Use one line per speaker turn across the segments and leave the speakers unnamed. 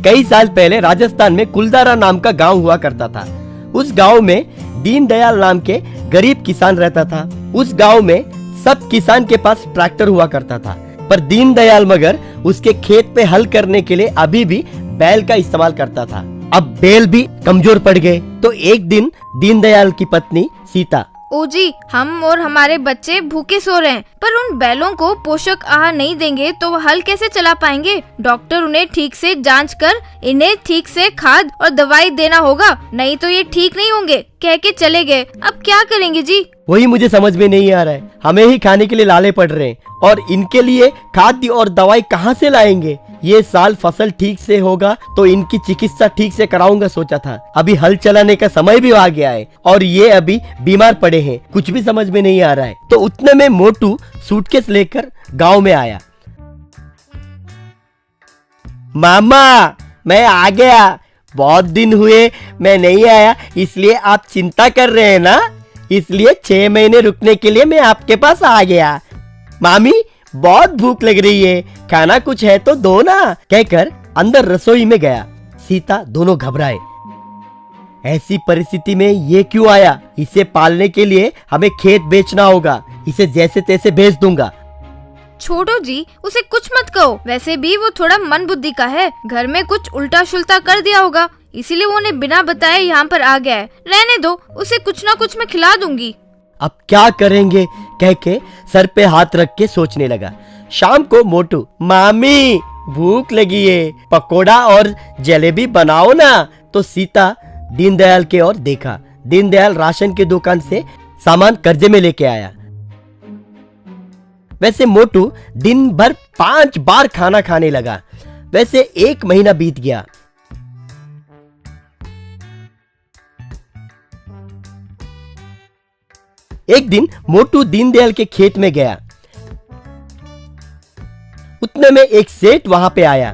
कई साल पहले राजस्थान में कुलदारा नाम का गांव हुआ करता था। उस गांव में दीनदयाल नाम के गरीब किसान रहता था। उस गांव में सब किसान के पास ट्रैक्टर हुआ करता था, पर दीनदयाल मगर उसके खेत पे हल करने के लिए अभी भी बैल का इस्तेमाल करता था। अब बैल भी कमजोर पड़ गए, तो एक दिन दीनदयाल की पत्नी सीता,
ओ जी, हम और हमारे बच्चे भूखे सो रहे हैं, पर उन बैलों को पोषक आहार नहीं देंगे तो वो हल कैसे चला पाएंगे। डॉक्टर उन्हें ठीक से जांच कर इन्हें ठीक से खाद और दवाई देना होगा, नहीं तो ये ठीक नहीं होंगे, कह के चले गए। अब क्या करेंगे जी?
वही मुझे समझ में नहीं आ रहा है। हमें ही खाने के लिए लाले पड़ रहे हैं और इनके लिए खाद्य और दवाई कहाँ से लाएंगे। ये साल फसल ठीक से होगा तो इनकी चिकित्सा ठीक से कराऊंगा सोचा था। अभी हल चलाने का समय भी आ गया है और ये अभी बीमार पड़े हैं, कुछ भी समझ में नहीं आ रहा है। तो उतने में मोटू सूटकेस लेकर गांव में आया। मामा, मैं आ गया। बहुत दिन हुए मैं नहीं आया, इसलिए आप चिंता कर रहे हैं ना, इसलिए 6 महीने रुकने के लिए मैं आपके पास आ गया। मामी, बहुत भूख लग रही है, खाना कुछ है तो दो ना, कहकर अंदर रसोई में गया। सीता दोनों घबराए। ऐसी परिस्थिति में ये क्यों आया? इसे पालने के लिए हमें खेत बेचना होगा, इसे जैसे तैसे भेज दूंगा।
छोड़ो जी, उसे कुछ मत कहो, वैसे भी वो थोड़ा मन बुद्धि का है, घर में कुछ उल्टा शुल्टा कर दिया होगा, इसीलिए वो उन्हें बिना बताए यहाँ पर आ गया है। रहने दो, उसे कुछ ना कुछ मैं खिला दूंगी।
अब क्या करेंगे, कह के सर पे हाथ रख के सोचने लगा। शाम को मोटू, मामी भूख लगी है, पकोड़ा और जलेबी बनाओ ना। तो सीता दीनदयाल के ओर देखा। दीनदयाल राशन की दुकान से सामान कर्जे में लेके आया। वैसे मोटू दिन भर 5 बार खाना खाने लगा। वैसे 1 महीना बीत गया। एक दिन मोटू दीनदयाल के खेत में गया। उतने में एक सेठ वहां पे आया।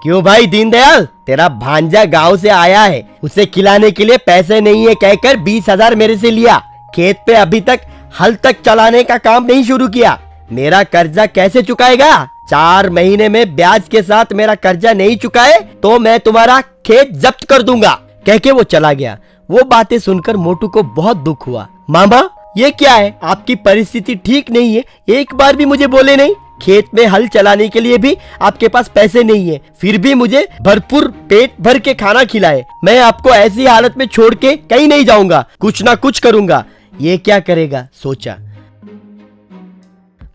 क्यों भाई दीनदयाल, तेरा भांजा गांव से आया है, उसे खिलाने के लिए पैसे नहीं है कहकर 20,000 मेरे से लिया। खेत पे अभी तक हल तक चलाने का काम नहीं शुरू किया। मेरा कर्जा कैसे चुकाएगा? 4 महीने में ब्याज के साथ मेरा कर्जा नहीं चुकाए तो मैं तुम्हारा खेत जब्त कर दूंगा, कह के वो चला गया। वो बातें सुनकर मोटू को बहुत दुख हुआ। मामा, ये क्या है? आपकी परिस्थिति ठीक नहीं है, एक बार भी मुझे बोले नहीं। खेत में हल चलाने के लिए भी आपके पास पैसे नहीं है, फिर भी मुझे भरपूर पेट भर के खाना खिलाए। मैं आपको ऐसी हालत में छोड़ के कहीं नहीं जाऊंगा, कुछ ना कुछ करूंगा। ये क्या करेगा सोचा।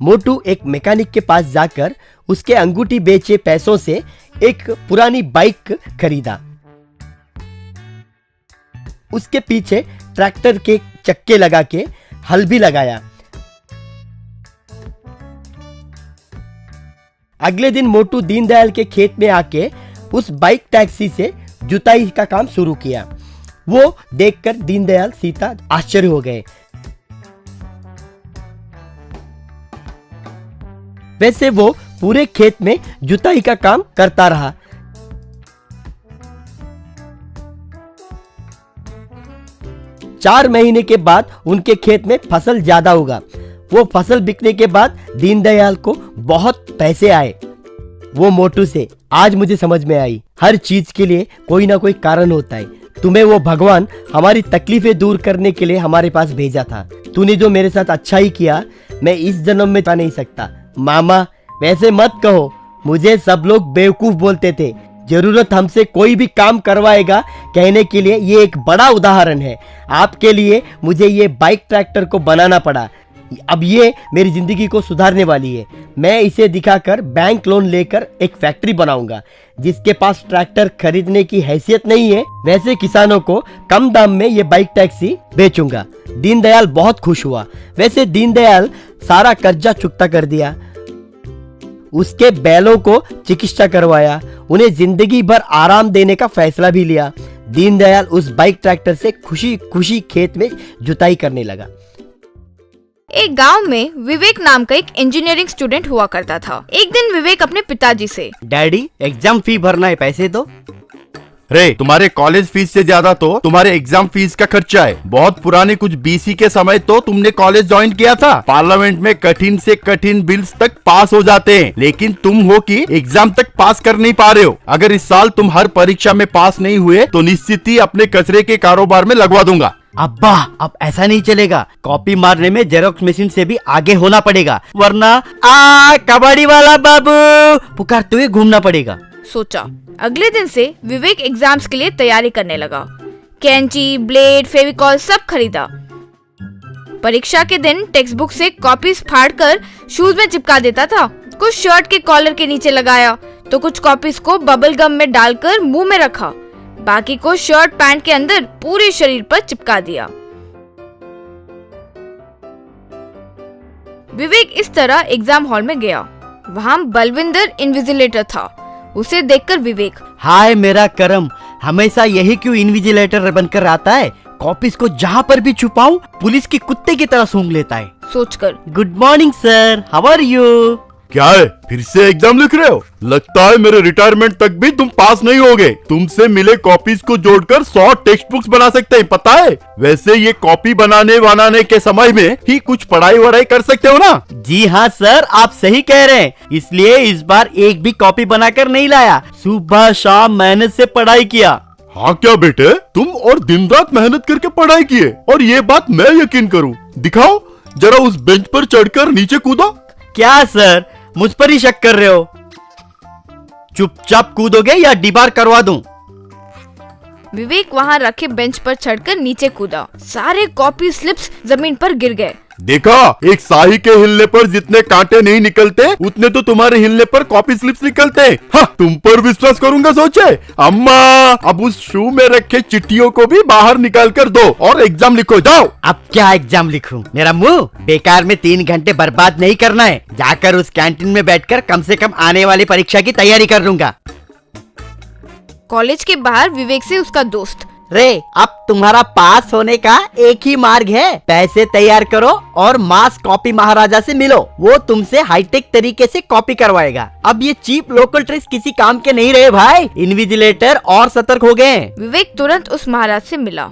मोटू एक मैकेनिक के पास जाकर उसके अंगूठी बेचे पैसों से एक पुरानी बाइक खरीदा। उसके पीछे ट्रैक्टर के चक्के लगा के हल भी लगाया। अगले दिन मोटू दीनदयाल के खेत में आके उस बाइक टैक्सी से जुताई का काम शुरू किया। वो देखकर दीनदयाल सीता आश्चर्य हो गए। वैसे वो पूरे खेत में जुताई का काम करता रहा। चार महीने के बाद उनके खेत में फसल ज्यादा होगा। वो फसल बिकने के बाद दीनदयाल को बहुत पैसे आए। वो मोटू से, आज मुझे समझ में आई, हर चीज के लिए कोई ना कोई कारण होता है। तुम्हें वो भगवान हमारी तकलीफें दूर करने के लिए हमारे पास भेजा था। तूने जो मेरे साथ अच्छा ही किया, मैं इस जन्म में पा नहीं सकता। मामा, वैसे मत कहो, मुझे सब लोग बेवकूफ बोलते थे। जरूरत हमसे कोई भी काम करवाएगा कहने के लिए ये एक बड़ा उदाहरण है। आपके लिए मुझे ये बाइक ट्रैक्टर को बनाना पड़ा। अब ये मेरी जिंदगी को सुधारने वाली है। मैं इसे दिखाकर बैंक लोन लेकर एक फैक्ट्री बनाऊंगा। जिसके पास ट्रैक्टर खरीदने की हैसियत नहीं है, वैसे किसानों को कम दाम में ये बाइक टैक्सी बेचूंगा। दीनदयाल बहुत खुश हुआ। वैसे दीनदयाल सारा कर्जा चुकता कर दिया। उसके बैलों को चिकित्सा करवाया, उन्हें जिंदगी भर आराम देने का फैसला भी लिया। दीनदयाल उस बाइक ट्रैक्टर से खुशी खुशी खेत में जुताई करने लगा।
एक गांव में विवेक नाम का एक इंजीनियरिंग स्टूडेंट हुआ करता था। एक दिन विवेक अपने पिताजी से,
डैडी, एग्जाम फी भरना है, पैसे दो।
रे तुम्हारे कॉलेज फीस से ज्यादा तो तुम्हारे एग्जाम फीस का खर्चा है। बहुत पुराने कुछ बीसी के समय तो तुमने कॉलेज ज्वाइन किया था। पार्लियामेंट में कठिन से कठिन बिल्स तक पास हो जाते हैं, लेकिन तुम हो कि एग्जाम तक पास कर नहीं पा रहे हो। अगर इस साल तुम हर परीक्षा में पास नहीं हुए तो निश्चित ही अपने कचरे के कारोबार में लगवा दूंगा।
अब्बा अब ऐसा नहीं चलेगा, कॉपी मारने में जेरोक्स मशीन से भी आगे होना पड़ेगा, वरना कबाड़ी वाला बाबू पुकारते हुए घूमना पड़ेगा।
सोचा। अगले दिन से विवेक एग्जाम्स के लिए तैयारी करने लगा। कैंची, ब्लेड, फेविकॉल सब खरीदा। परीक्षा के दिन टेक्स्ट बुक से कॉपीज फाड़कर शूज में चिपका देता था। कुछ शर्ट के कॉलर के नीचे लगाया तो कुछ कॉपीज को बबल गम में डालकर मुंह में रखा। बाकी को शर्ट पैंट के अंदर पूरे शरीर पर चिपका दिया। विवेक इस तरह एग्जाम हॉल में गया। वहाँ बलविंदर इन्विजिलेटर था। उसे देखकर विवेक,
हाय मेरा करम, हमेशा यही क्यों इन्विजिलेटर बनकर आता है। कॉपीज को जहाँ पर भी छुपाऊं पुलिस के कुत्ते की तरह सूंघ लेता है।
सोचकर,
good morning sir, how are you?
क्या है, फिर से एग्जाम लिख रहे हो? लगता है मेरे रिटायरमेंट तक भी तुम पास नहीं होगे। तुमसे मिले कॉपीज को जोड़कर 100 टेक्स्ट बुक्स बना सकते हैं, पता है? वैसे ये कॉपी बनाने के समय में ही कुछ पढ़ाई वढ़ाई कर सकते हो ना?
जी हाँ सर, आप सही कह रहे हैं, इसलिए इस बार एक भी कॉपी बनाकर नहीं लाया। सुबह शाम मेहनत से पढ़ाई किया।
हाँ क्या बेटे, तुम और दिन रात मेहनत करके पढ़ाई किए, और ये बात मैं यकीन करूँ। दिखाओ जरा, उस बेंच पर चढ़कर नीचे कूदो।
क्या सर, मुझ पर ही शक कर रहे हो? चुपचाप कूदोगे या डिबार करवा दूं?
विवेक वहाँ रखे बेंच पर चढ़कर नीचे कूदा। सारे कॉपी स्लिप्स जमीन पर गिर गए।
देखा, एक शाही के हिलने पर जितने कांटे नहीं निकलते उतने तो तुम्हारे हिलने पर कॉपी स्लिप्स निकलते। हाँ, तुम पर विश्वास करूंगा सोचे? अम्मा, अब उस शू में रखे चिट्ठियों को भी बाहर निकाल कर दो और एग्जाम लिखो, जाओ।
अब क्या एग्जाम लिखूं? मेरा मुंह बेकार में 3 घंटे बर्बाद नहीं करना है। जाकर उस कैंटीन में बैठकर कम से कम आने वाली परीक्षा की तैयारी कर लूंगा।
कॉलेज के बाहर विवेक से उसका दोस्त,
रे अब तुम्हारा पास होने का एक ही मार्ग है, पैसे तैयार करो और मास कॉपी महाराजा से मिलो। वो तुमसे हाईटेक तरीके से कॉपी करवाएगा। अब ये चीप लोकल ट्रिक्स किसी काम के नहीं रहे भाई। इन्विजिलेटर और सतर्क हो गए।
विवेक तुरंत उस महाराज से मिला।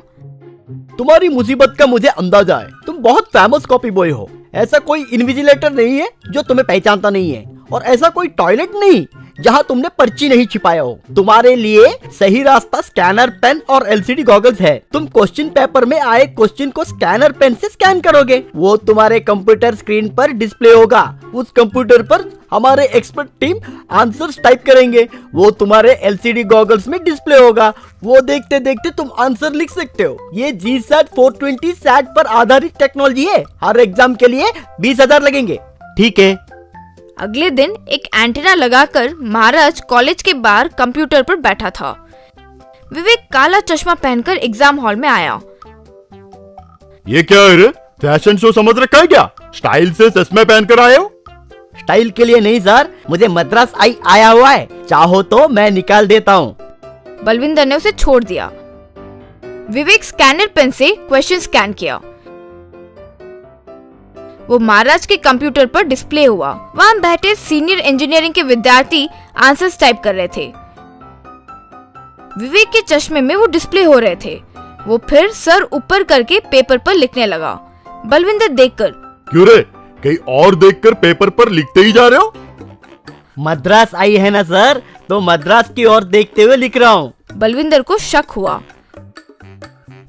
तुम्हारी मुसीबत का मुझे अंदाजा है। तुम बहुत फेमस कॉपी बॉय हो। ऐसा कोई इन्विजिलेटर नहीं है जो तुम्हें पहचानता नहीं है, और ऐसा कोई टॉयलेट नहीं जहां तुमने पर्ची नहीं छिपाया हो। तुम्हारे लिए सही रास्ता स्कैनर पेन और एलसीडी गॉगल्स है। तुम क्वेश्चन पेपर में आए क्वेश्चन को स्कैनर पेन से स्कैन करोगे, वो तुम्हारे कंप्यूटर स्क्रीन पर डिस्प्ले होगा। उस कंप्यूटर पर हमारे एक्सपर्ट टीम आंसर्स टाइप करेंगे, वो तुम्हारे एलसीडी गॉगल्स में डिस्प्ले होगा। वो देखते देखते तुम आंसर लिख सकते हो। ये GSAT 420 सैट पर आधारित टेक्नोलॉजी है। हर एग्जाम के लिए 20,000 लगेंगे। ठीक है।
अगले दिन एक एंटीना लगाकर महाराज कॉलेज के बाहर कंप्यूटर पर बैठा था। विवेक काला चश्मा पहनकर एग्जाम हॉल में आया।
ये क्या है रे? फैशन शो समझ रखा है क्या? स्टाइल से चश्मे पहनकर आए हो?
स्टाइल के लिए नहीं सर, मुझे मद्रास आई आया हुआ है। चाहो तो मैं निकाल देता हूँ।
बलविंदर ने उसे छोड़ दिया। विवेक स्कैनर पेन से क्वेश्चन स्कैन किया। वो महाराज के कंप्यूटर पर डिस्प्ले हुआ। वहाँ बैठे सीनियर इंजीनियरिंग के विद्यार्थी आंसर्स टाइप कर रहे थे। विवेक के चश्मे में वो डिस्प्ले हो रहे थे। वो फिर सर ऊपर करके पेपर पर लिखने लगा। बलविंदर देखकर,
क्यों रे, कहीं और देखकर पेपर पर लिखते ही जा रहे हो?
मद्रास आई है ना सर, तो मद्रास की ओर देखते हुए लिख रहा हूँ।
बलविंदर को शक हुआ।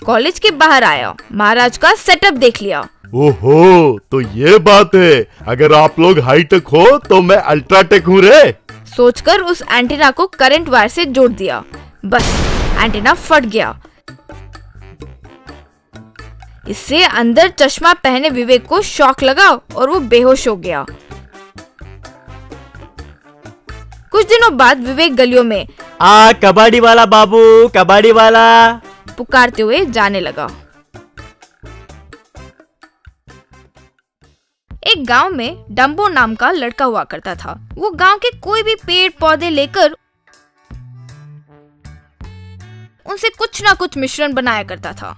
कॉलेज के बाहर आया, महाराज का सेटअप देख लिया।
ओहो, तो ये बात है। अगर आप लोग हाईटेक हो तो मैं अल्ट्राटेक हूँ रे।
सोचकर उस एंटीना को करंट वायर से जोड़ दिया। बस एंटीना फट गया। इससे अंदर चश्मा पहने विवेक को शॉक लगा और वो बेहोश हो गया। कुछ दिनों बाद विवेक गलियों में
कबाड़ी वाला बाबू, कबाड़ी वाला
पुकारते हुए जाने लगा। एक गांव में डम्बो नाम का लड़का हुआ करता था। वो गांव के कोई भी पेड़ पौधे लेकर उनसे कुछ ना कुछ मिश्रण बनाया करता था।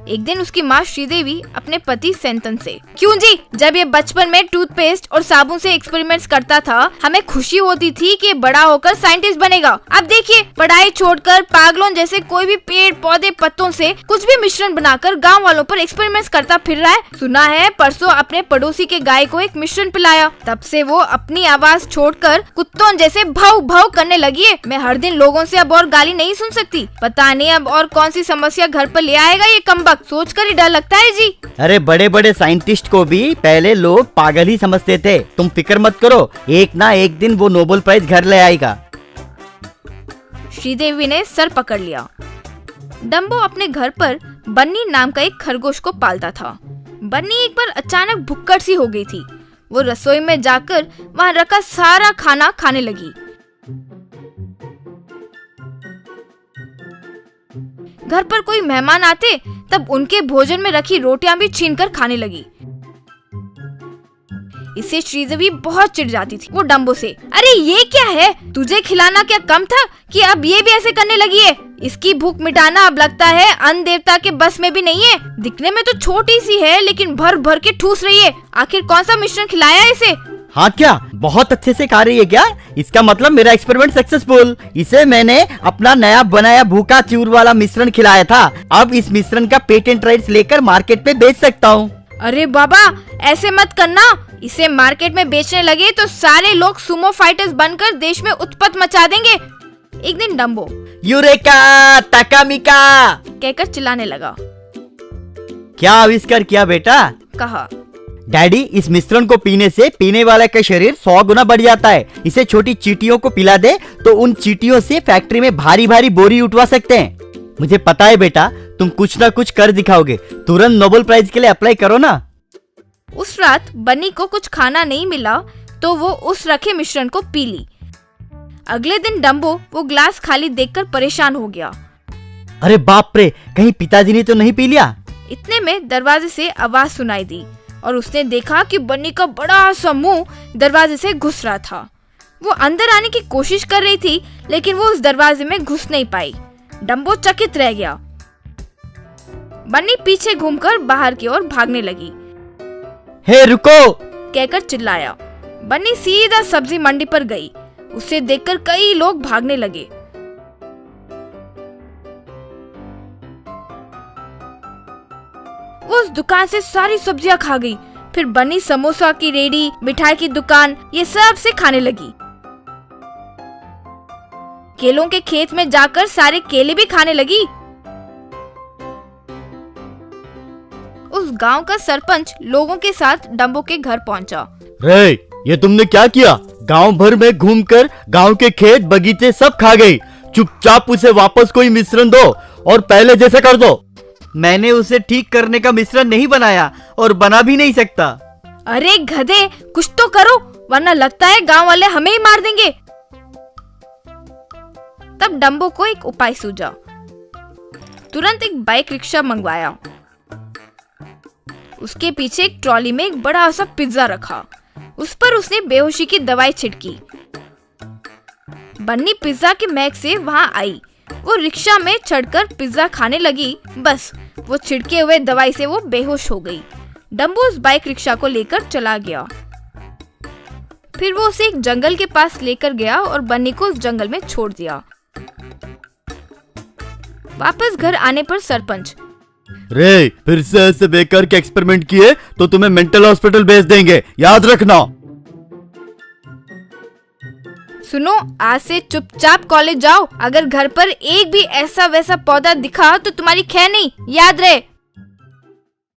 एक दिन उसकी माँ श्रीदेवी अपने पति सेंतन से, क्यों जी, जब ये बचपन में टूथपेस्ट और साबुन से एक्सपेरिमेंट्स करता था हमें खुशी होती थी कि बड़ा होकर साइंटिस्ट बनेगा। अब देखिए पढ़ाई छोड़कर पागलों जैसे कोई भी पेड़ पौधे पत्तों से कुछ भी मिश्रण बनाकर गाँव वालों पर एक्सपेरिमेंट्स करता फिर रहा है। सुना है परसों अपने पड़ोसी के गाय को एक मिश्रण पिलाया, तब से वो अपनी आवाज छोड़कर कुत्तों जैसे भाव भाव करने लगी है। मैं हर दिन लोगों से अब और गाली नहीं सुन सकती। पता नहीं अब और कौन सी समस्या घर पर ले आएगा ये कमबख्त, सोचकर ही डर लगता है जी।
अरे बड़े बड़े साइंटिस्ट को भी पहले लोग पागल ही समझते थे। तुम फिक्र मत करो, एक ना एक दिन वो नोबेल प्राइज घर ले आएगा।
श्रीदेवी ने सर पकड़ लिया। डम्बो अपने घर पर बन्नी नाम का एक खरगोश को पालता था। बन्नी एक बार अचानक भुक्कड़ सी हो गई थी। वो रसोई में जाकर वहाँ रखा सारा खाना खाने लगी। घर पर कोई मेहमान आते तब उनके भोजन में रखी रोटियां भी छीनकर खाने लगी। इससे श्रीदेवी बहुत चिढ़ जाती थी। वो डम्बो से, अरे ये क्या है, तुझे खिलाना क्या कम था कि अब ये भी ऐसे करने लगी है। इसकी भूख मिटाना अब लगता है अन्न देवता के बस में भी नहीं है। दिखने में तो छोटी सी है लेकिन भर भर के ठूस रही है। आखिर कौन सा मिश्रण खिलाया इसे?
हाँ क्या, बहुत अच्छे से खा रही है क्या? इसका मतलब मेरा एक्सपेरिमेंट सक्सेसफुल। इसे मैंने अपना नया बनाया भूखा चूर वाला मिश्रण खिलाया था। अब इस मिश्रण का पेटेंट राइट्स लेकर मार्केट में बेच सकता हूँ।
अरे बाबा ऐसे मत करना, इसे मार्केट में बेचने लगे तो सारे लोग सुमो फाइटर्स बनकर देश में उत्पात मचा देंगे। एक दिन डम्बो
यूरेका टाकामिका
कहकर चिल्लाने लगा।
क्या आविष्कार किया बेटा?
कहा,
डैडी, इस मिश्रण को पीने से पीने वाले का शरीर 100 गुना बढ़ जाता है। इसे छोटी चींटियों को पिला दे तो उन चींटियों से फैक्ट्री में भारी भारी बोरी उठवा सकते हैं। मुझे पता है बेटा, तुम कुछ ना कुछ कर दिखाओगे। तुरंत नोबेल प्राइज के लिए अप्लाई करो ना।
उस रात बन्नी को कुछ खाना नहीं मिला तो वो उस रखे मिश्रण को पी ली। अगले दिन डम्बो वो ग्लास खाली देखकर परेशान हो गया।
अरे बाप रे, कहीं पिताजी ने तो नहीं पी लिया?
इतने में दरवाजे से आवाज सुनाई दी और उसने देखा कि बन्नी का बड़ा सा मुंह दरवाजे से घुस रहा था। वो अंदर आने की कोशिश कर रही थी लेकिन वो उस दरवाजे में घुस नहीं पाई। डम्बो चकित रह गया। बन्नी पीछे घूमकर बाहर की ओर भागने लगी।
हे रुको
कहकर चिल्लाया। बन्नी सीधा सब्जी मंडी पर गई। उसे देखकर कई लोग भागने लगे। वो उस दुकान से सारी सब्जियां खा गई। फिर बन्नी समोसा की रेडी, मिठाई की दुकान, ये सब से खाने लगी। केलों के खेत में जाकर सारे केले भी खाने लगी। उस गांव का सरपंच लोगों के साथ डम्बो के घर पहुंचा।
रे, ये तुमने क्या किया? गांव भर में घूमकर गांव के खेत बगीचे सब खा गई। चुपचाप उसे वापस कोई मिश्रण दो और पहले जैसे कर दो। मैंने उसे ठीक करने का मिश्रण नहीं बनाया और बना भी नहीं सकता।
अरे गधे, कुछ तो करो वरना लगता है गांव वाले हमें ही मार देंगे। तब डम्बो को एक उपाय सूझा। तुरंत एक बाइक रिक्शा मंगवाया। उसके पीछे एक ट्रॉली में एक बड़ा सा पिज्जा रखा। उस पर उसने बेहोशी की दवाई छिड़की। बन्नी पिज्जा के महक से वहां आई। वो रिक्शा में चढ़कर पिज्जा खाने लगी। बस वो छिड़के हुए दवाई से वो बेहोश हो गई। डम्बो उस बाइक रिक्शा को लेकर चला गया। फिर वो उसे एक जंगल के पास लेकर गया और बन्नी को उस जंगल में छोड़ दिया। वापस घर आने पर सरपंच,
रे, फिर से ऐसे बेकार के एक्सपेरिमेंट किए तो तुम्हें मेंटल हॉस्पिटल भेज देंगे, याद रखना।
सुनो, आज से चुपचाप कॉलेज जाओ। अगर घर पर एक भी ऐसा वैसा पौधा दिखा तो तुम्हारी खैर नहीं, याद रहे।